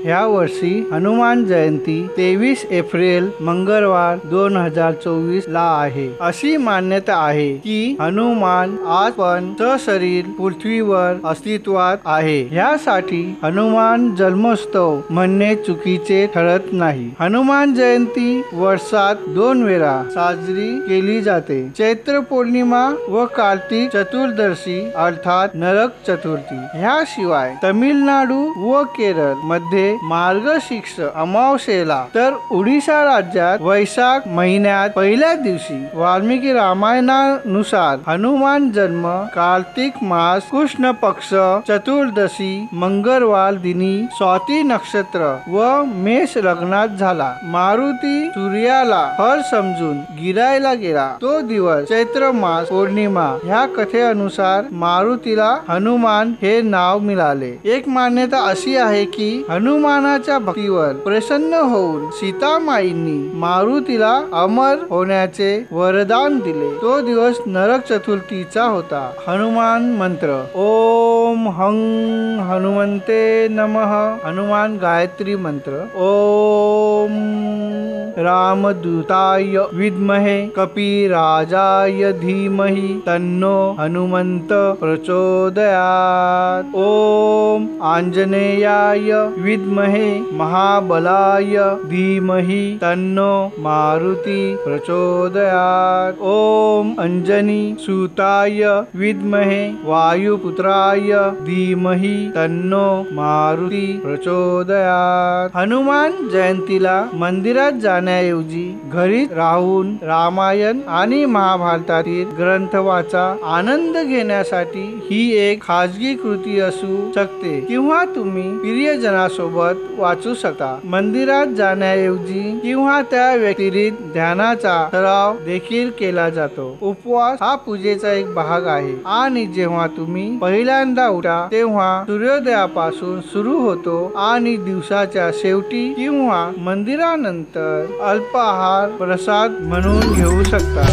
ह्या वर्षी हनुमान जयंती 23 एप्रिल मंगळवार 2024 ला आहे। अशी मान्यता आहे की हनुमान आज पण सशरीर पृथ्वीवर अस्तित्वात आहे। ह्यासाठी हनुमान जन्मोत्सव म्हणणे चुकीचे ठरत नाही। हनुमान जयंती वर्षात 2 वेळा साजरी केली जाते, चैत्र पौर्णिमा व कार्तिक चतुर्दशी अर्थात नरक चतुर्थी। ह्याशिवाय तामिळनाडू व केरळ मध्ये मार्गशीर्ष अमावस्येला तर ओडिशा राज्यात वैशाख महिन्यात पहिल्या दिवशी वाल्मिकी रामायणानुसार हनुमान जन्म कार्तिक मास कृष्ण पक्ष चतुर्दशी मंगळवार दिनी स्वाती नक्षत्र व मेष लग्नात झाला। मारुती सूर्याला हर समजून गिरायला गेला तो दिवस चैत्र मास पौर्णिमा। ह्या कथेनुसार मारुतीला हनुमान हे नाव मिळाले। एक मान्यता अशी आहे की हनुमानाच्या भक्तीवर प्रसन्न होऊन सीतामाईंनी मारुतीला अमर होण्याचे वरदान दिले। तो दिवस नरक चतुर्थीचा होता। हनुमान मंत्र ओम हं हनुमंते नमः। हनुमान गायत्री मंत्र ओम रामदूताय विद्महे कपिराजाय धीमहि तन्नो हनुमंत प्रचोदयात्। ओम आंजनेयाय विद्महे महाबलाय धीमहि तन्नो मारुति प्रचोदयात्। ओम अंजनी सुताय विद्महे वायुपुत्राय धीमहि तन्नो मारुति प्रचोदयात्। हनुमान जयंतीला मंदिरात जाण्याऐवजी घरी राहून रामायण आणि महाभारतातील ग्रंथ वाचा। आनंद घेण्यासाठी ही एक खाजगी कृती असू शकते किंवा तुम्ही प्रियजनासोबत वाचू शकता। मंदिरात जाण्याऐवजी किंवा त्या व्यतिरिक्त ध्यानाचा सराव देखील केला जातो। उपवास हा पूजेचा एक भाग आहे आणि जेव्हा तुम्ही पहिल्यांदा उठा तेव्हा सूर्योदयापासून सुरू होतो आणि दिवसाच्या शेवटी किंवा मंदिरानंतर अल्पाहार प्रसाद म्हणून घेऊ शकता।